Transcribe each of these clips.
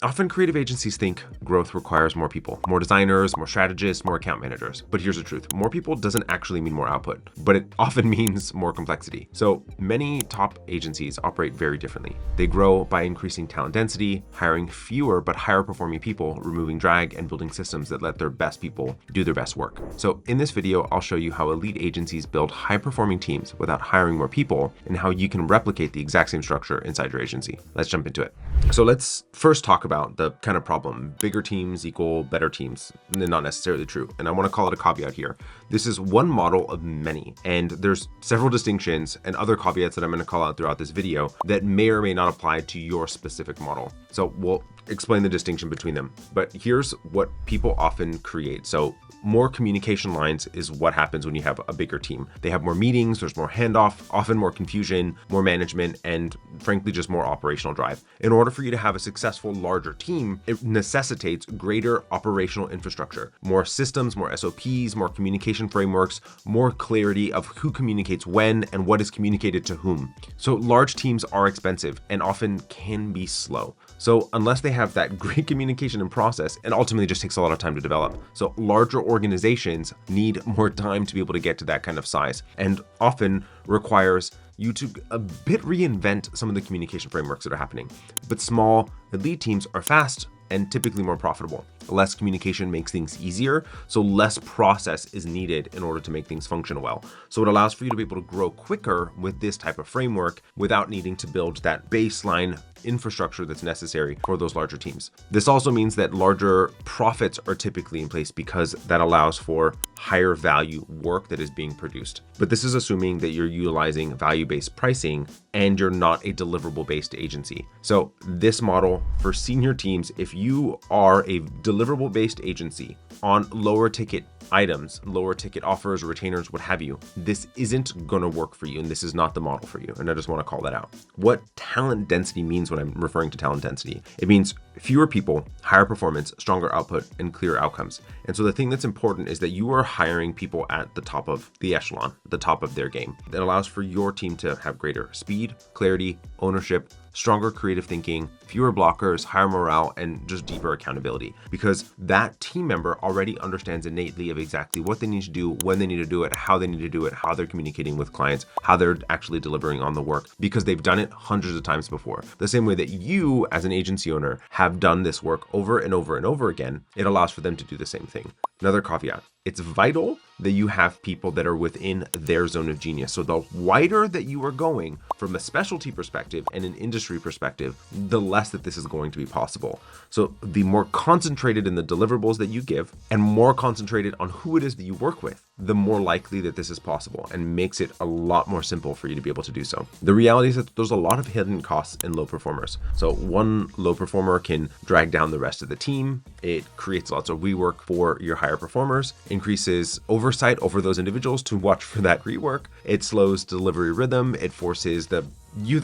Often creative agencies think growth requires more people, more designers, more strategists, more account managers. But here's the truth. More people doesn't actually mean more output, but it often means more complexity. So many top agencies operate very differently. They grow by increasing talent density, hiring fewer but higher performing people, removing drag, and building systems that let their best people do their best work. So in this video, I'll show you how elite agencies build high performing teams without hiring more people and how you can replicate the exact same structure inside your agency. Let's jump into it. So let's first talk about the kind of problem. Bigger teams equal better teams, and not necessarily true. And I want to call it a caveat here. This is one model of many, and there's several distinctions and other caveats that I'm going to call out throughout this video that may or may not apply to your specific model. So we'll explain the distinction between them. But here's what people often create. So more communication lines is what happens when you have a bigger team. They have more meetings, there's more handoff, often more confusion, more management, and frankly, just more operational drive. In order for you to have a successful larger team, it necessitates greater operational infrastructure, more systems, more SOPs, more communication frameworks, more clarity of who communicates when and what is communicated to whom. So large teams are expensive and often can be slow. So unless they have that great communication and process, it ultimately just takes a lot of time to develop. So larger organizations need more time to be able to get to that kind of size, and often requires you to a bit reinvent some of the communication frameworks that are happening. But small elite teams are fast and typically more profitable. Less communication makes things easier, so less process is needed in order to make things function well. So it allows for you to be able to grow quicker with this type of framework without needing to build that baseline infrastructure that's necessary for those larger teams. This also means that larger profits are typically in place because that allows for higher value work that is being produced. But this is assuming that you're utilizing value-based pricing and you're not a deliverable-based agency. So this model for senior teams, if you are a deliverable-based agency on lower ticket items, lower ticket offers, retainers, what have you, this isn't going to work for you, and this is not the model for you. And I just want to call that out. What talent density means when I'm referring to talent density, it means fewer people, higher performance, stronger output, and clearer outcomes. And so the thing that's important is that you are hiring people at the top of the echelon, the top of their game. That allows for your team to have greater speed, clarity, ownership, stronger creative thinking, fewer blockers, higher morale, and just deeper accountability, because that team member already understands innately of exactly what they need to do, when they need to do it, how they need to do it, how they're communicating with clients, how they're actually delivering on the work, because they've done it hundreds of times before. The same way that you as an agency owner have done this work over and over and over again, it allows for them to do the same thing. Another caveat, it's vital that you have people that are within their zone of genius. So the wider that you are going from a specialty perspective and an industry perspective, the less that this is going to be possible. So the more concentrated in the deliverables that you give and more concentrated on who it is that you work with, the more likely that this is possible and makes it a lot more simple for you to be able to do so. The reality is that there's a lot of hidden costs in low performers. So one low performer can drag down the rest of the team. It creates lots of rework for your higher performers, increases oversight over those individuals to watch for that rework. It slows delivery rhythm. It forces the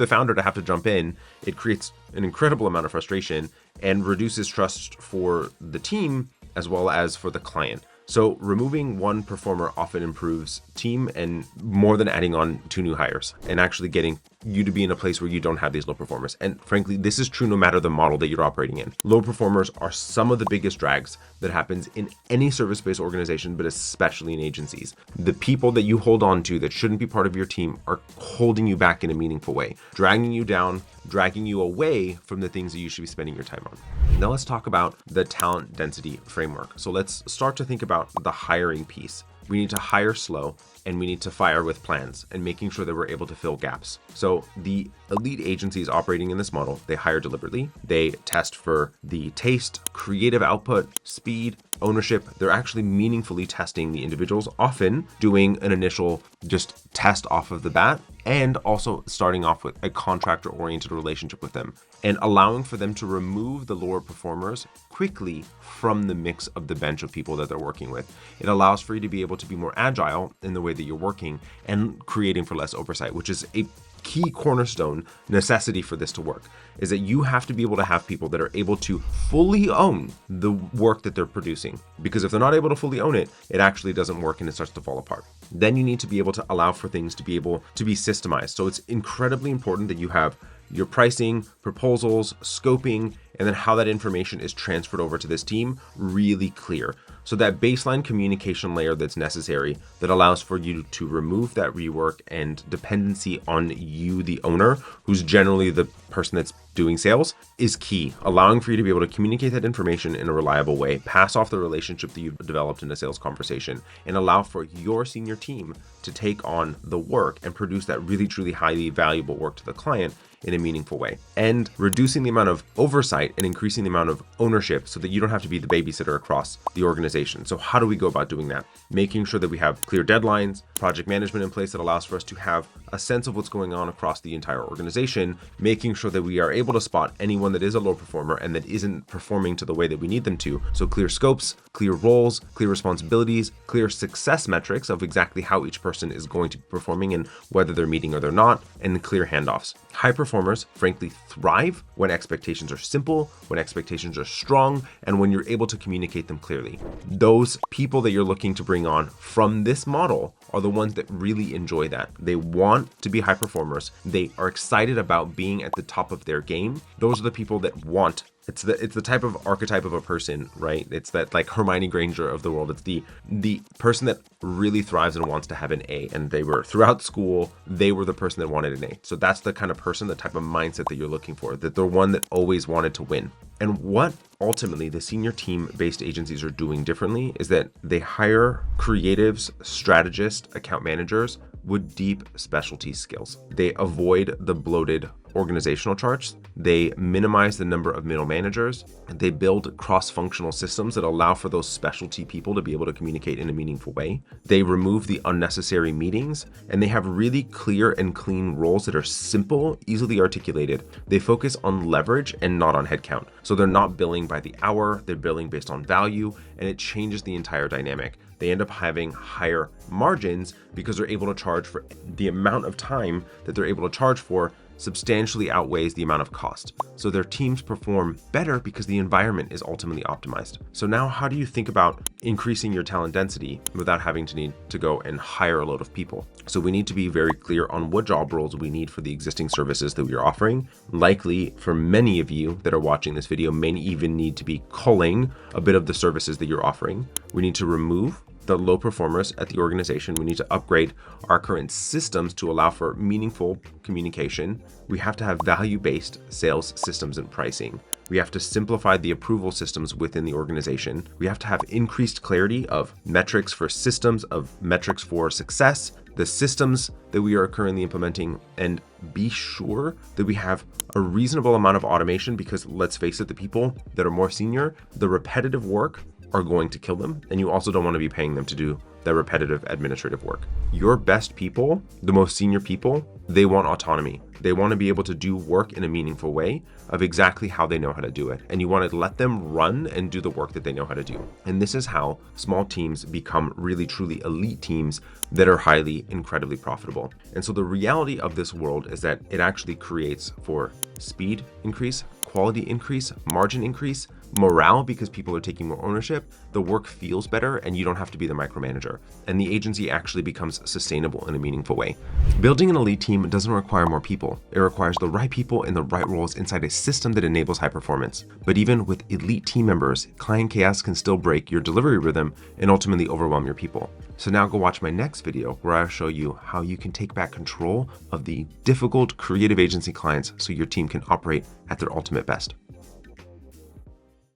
founder, to have to jump in. It creates an incredible amount of frustration and reduces trust for the team as well as for the client. So removing one performer often improves team and more than adding on 2 new hires and actually getting you to be in a place where you don't have these low performers. And frankly, this is true no matter the model that you're operating in. Low performers are some of the biggest drags that happens in any service-based organization, but especially in agencies. The people that you hold on to that shouldn't be part of your team are holding you back in a meaningful way, dragging you down, dragging you away from the things that you should be spending your time on. Now let's talk about the talent density framework. So let's start to think about the hiring piece. We need to hire slow and we need to fire with plans and making sure that we're able to fill gaps. So the elite agencies operating in this model, they hire deliberately. They test for the taste, creative output, speed, ownership. They're actually meaningfully testing the individuals, often doing an initial just test off of the bat and also starting off with a contractor-oriented relationship with them and allowing for them to remove the lower performers quickly from the mix of the bench of people that they're working with. It allows for you to be able to be more agile in the way that you're working and creating for less oversight, which is a key cornerstone necessity for this to work, is that you have to be able to have people that are able to fully own the work that they're producing. Because if they're not able to fully own it, it actually doesn't work and it starts to fall apart. Then you need to be able to allow for things to be able to be systemized. So it's incredibly important that you have your pricing, proposals, scoping, and then how that information is transferred over to this team really clear. So that baseline communication layer that's necessary that allows for you to remove that rework and dependency on you, the owner, who's generally the person that's doing sales, is key, allowing for you to be able to communicate that information in a reliable way, pass off the relationship that you've developed in a sales conversation, and allow for your senior team to take on the work and produce that really, truly highly valuable work to the client in a meaningful way, and reducing the amount of oversight and increasing the amount of ownership so that you don't have to be the babysitter across the organization. So how do we go about doing that? Making sure that we have clear deadlines, project management in place that allows for us to have a sense of what's going on across the entire organization, making sure that we are able to spot anyone that is a low performer and that isn't performing to the way that we need them to. So clear scopes, clear roles, clear responsibilities, clear success metrics of exactly how each person is going to be performing and whether they're meeting or they're not, and clear handoffs. High performers, frankly, thrive when expectations are simple, when expectations are strong, and when you're able to communicate them clearly. Those people that you're looking to bring on from this model are the ones that really enjoy that. They want to be high performers. They are excited about being at the top of their game. Those are the people that want. It's the type of archetype of a person, right? It's that like Hermione Granger of the world. It's the person that really thrives and wants to have an A. And they were throughout school, they were the person that wanted an A. So that's the kind of person, the type of mindset that you're looking for, that they're one that always wanted to win. And what ultimately the senior team-based agencies are doing differently is that they hire creatives, strategists, account managers with deep specialty skills. They avoid the bloated organizational charts. They minimize the number of middle managers. They build cross-functional systems that allow for those specialty people to be able to communicate in a meaningful way. They remove the unnecessary meetings, and they have really clear and clean roles that are simple, easily articulated. They focus on leverage and not on headcount. So they're not billing by the hour, they're billing based on value, and it changes the entire dynamic. They end up having higher margins because they're able to charge for the amount of time that they're able to charge for substantially outweighs the amount of cost. So their teams perform better because the environment is ultimately optimized. So now how do you think about increasing your talent density without having to need to go and hire a load of people? So we need to be very clear on what job roles we need for the existing services that we are offering. Likely for many of you that are watching this video may even need to be culling a bit of the services that you're offering. We need to remove the low performers at the organization. We need to upgrade our current systems to allow for meaningful communication. We have to have value-based sales systems and pricing. We have to simplify the approval systems within the organization. We have to have increased clarity of metrics for systems, of metrics for success, the systems that we are currently implementing, and be sure that we have a reasonable amount of automation, because let's face it, the people that are more senior, the repetitive work are going to kill them, and you also don't want to be paying them to do the repetitive administrative work. Your best people, the most senior people, they want autonomy. They want to be able to do work in a meaningful way of exactly how they know how to do it. And you want to let them run and do the work that they know how to do. And this is how small teams become really, truly elite teams that are highly, incredibly profitable. And so the reality of this world is that it actually creates for speed increase, quality increase, margin increase, morale, because people are taking more ownership, the work feels better, and you don't have to be the micromanager. And the agency actually becomes sustainable in a meaningful way. Building an elite team doesn't require more people. It requires the right people in the right roles inside a system that enables high performance. But even with elite team members, client chaos can still break your delivery rhythm and ultimately overwhelm your people. So now go watch my next video where I'll show you how you can take back control of the difficult creative agency clients so your team can operate at their ultimate best.